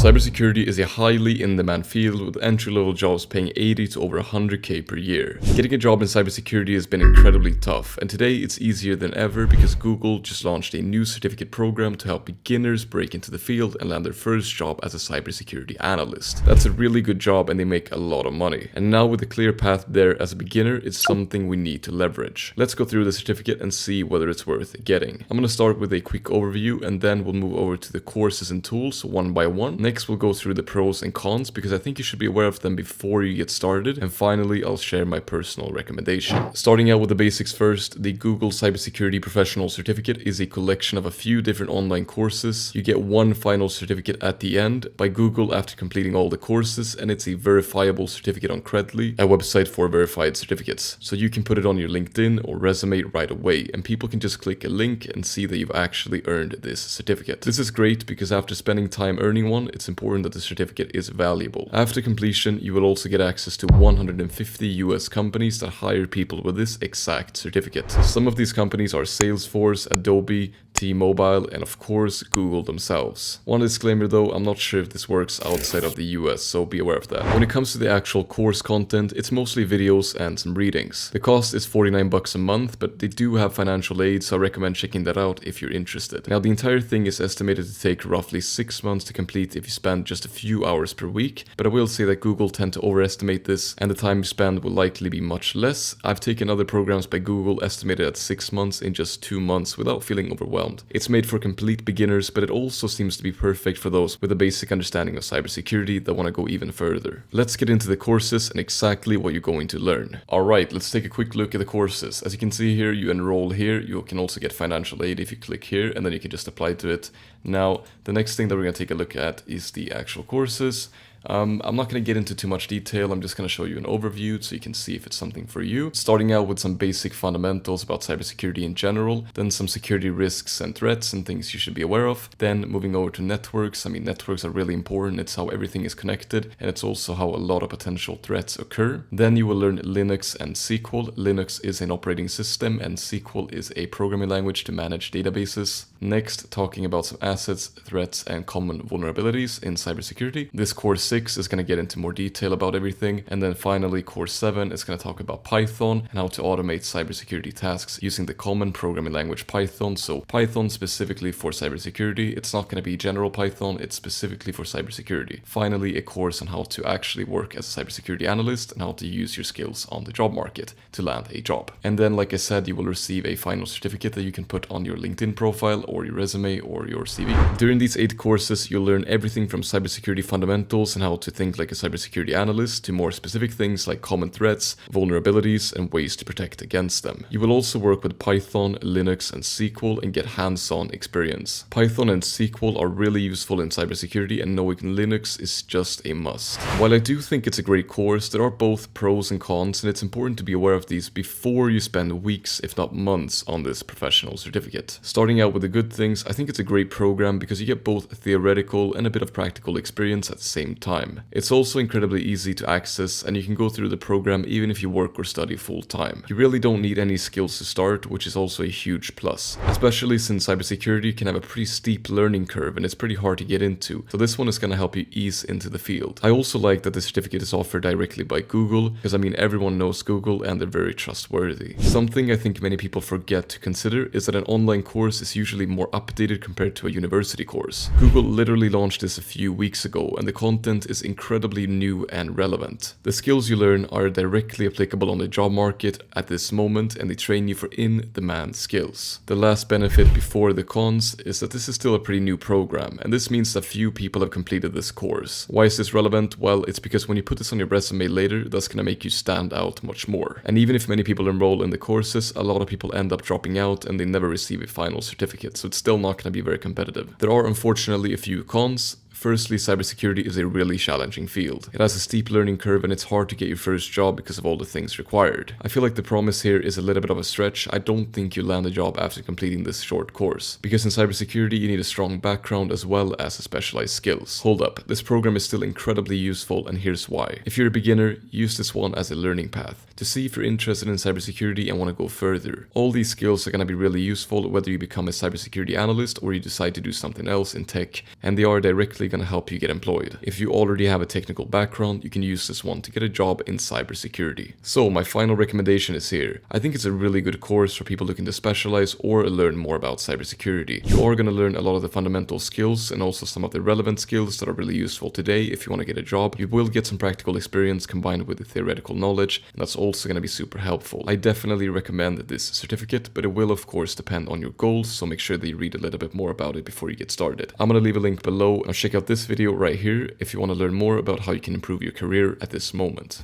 Cybersecurity is a highly in-demand field with entry-level jobs paying 80 to over 100k per year. Getting a job in cybersecurity has been incredibly tough, and today it's easier than ever because Google just launched a new certificate program to help beginners break into the field and land their first job as a cybersecurity analyst. That's a really good job and they make a lot of money. And now with a clear path there as a beginner, it's something we need to leverage. Let's go through the certificate and see whether it's worth getting. I'm going to start with a quick overview and then we'll move over to the courses and tools one by one. Next, we'll go through the pros and cons because I think you should be aware of them before you get started. And finally, I'll share my personal recommendation. Starting out with the basics first, the Google Cybersecurity Professional Certificate is a collection of a few different online courses. You get one final certificate at the end by Google after completing all the courses, and it's a verifiable certificate on Credly, a website for verified certificates. So you can put it on your LinkedIn or resume right away, and people can just click a link and see that you've actually earned this certificate. This is great because after spending time earning one, it's important that the certificate is valuable. After completion, you will also get access to 150 US companies that hire people with this exact certificate. Some of these companies are Salesforce, Adobe, T-Mobile, and of course Google themselves. One disclaimer though, I'm not sure if this works outside of the US, so be aware of that. When it comes to the actual course content, it's mostly videos and some readings. The cost is $49 a month, but they do have financial aid, so I recommend checking that out if you're interested. Now the entire thing is estimated to take roughly 6 months to complete if you spend just a few hours per week, but I will say that Google tend to overestimate this and the time you spend will likely be much less. I've taken other programs by Google estimated at 6 months in just 2 months without feeling overwhelmed. It's made for complete beginners, but it also seems to be perfect for those with a basic understanding of cybersecurity that want to go even further. Let's get into the courses and exactly what you're going to learn. Alright, let's take a quick look at the courses. As you can see here, you enroll here. You can also get financial aid if you click here, and then you can just apply to it. Now, the next thing that we're going to take a look at is the actual courses. I'm not going to get into too much detail. I'm just going to show you an overview so you can see if it's something for you. Starting out with some basic fundamentals about cybersecurity in general, then some security risks and threats and things you should be aware of. Then moving over to networks. I mean, networks are really important. It's how everything is connected, and it's also how a lot of potential threats occur. Then you will learn Linux and SQL. Linux is an operating system and SQL is a programming language to manage databases. Next, talking about some assets, threats, and common vulnerabilities in cybersecurity. This course 6 is going to get into more detail about everything. And then finally, course 7 is going to talk about Python and how to automate cybersecurity tasks using the common programming language Python. So Python specifically for cybersecurity. It's not going to be general Python, it's specifically for cybersecurity. Finally, a course on how to actually work as a cybersecurity analyst and how to use your skills on the job market to land a job. And then, like I said, you will receive a final certificate that you can put on your LinkedIn profile or your resume or your CV. During these 8 courses, you'll learn everything from cybersecurity fundamentals and how to think like a cybersecurity analyst to more specific things like common threats, vulnerabilities, and ways to protect against them. You will also work with Python, Linux, and SQL and get hands-on experience. Python and SQL are really useful in cybersecurity, and knowing Linux is just a must. While I do think it's a great course, there are both pros and cons, and it's important to be aware of these before you spend weeks, if not months, on this professional certificate. Starting out with the good things, I think it's a great program because you get both theoretical and a bit of practical experience at the same time. It's also incredibly easy to access, and you can go through the program even if you work or study full time. You really don't need any skills to start, which is also a huge plus, especially since cybersecurity can have a pretty steep learning curve and it's pretty hard to get into. So this one is going to help you ease into the field. I also like that the certificate is offered directly by Google because I mean everyone knows Google and they're very trustworthy. Something I think many people forget to consider is that an online course is usually more updated compared to a university course. Google literally launched this a few weeks ago and the content is incredibly new and relevant. The skills you learn are directly applicable on the job market at this moment and they train you for in-demand skills. The last benefit before the cons is that this is still a pretty new program, and this means that few people have completed this course. Why is this relevant? Well, it's because when you put this on your resume later, that's going to make you stand out much more. And even if many people enroll in the courses, a lot of people end up dropping out and they never receive a final certificate, so it's still not going to be very competitive. There are unfortunately a few cons. Firstly, cybersecurity is a really challenging field. It has a steep learning curve and it's hard to get your first job because of all the things required. I feel like the promise here is a little bit of a stretch. I don't think you'll land a job after completing this short course, because in cybersecurity you need a strong background as well as specialized skills. Hold up, this program is still incredibly useful, and here's why. If you're a beginner, use this one as a learning path to see if you're interested in cybersecurity and want to go further. All these skills are going to be really useful whether you become a cybersecurity analyst or you decide to do something else in tech, and they are directly definitely going to help you get employed. If you already have a technical background, you can use this one to get a job in cybersecurity. So my final recommendation is here. I think it's a really good course for people looking to specialize or learn more about cybersecurity. You are going to learn a lot of the fundamental skills and also some of the relevant skills that are really useful today if you want to get a job. You will get some practical experience combined with the theoretical knowledge, and that's also going to be super helpful. I definitely recommend this certificate, but it will of course depend on your goals, so make sure that you read a little bit more about it before you get started. I'm going to leave a link below. Now check out this video right here if you want to learn more about how you can improve your career at this moment.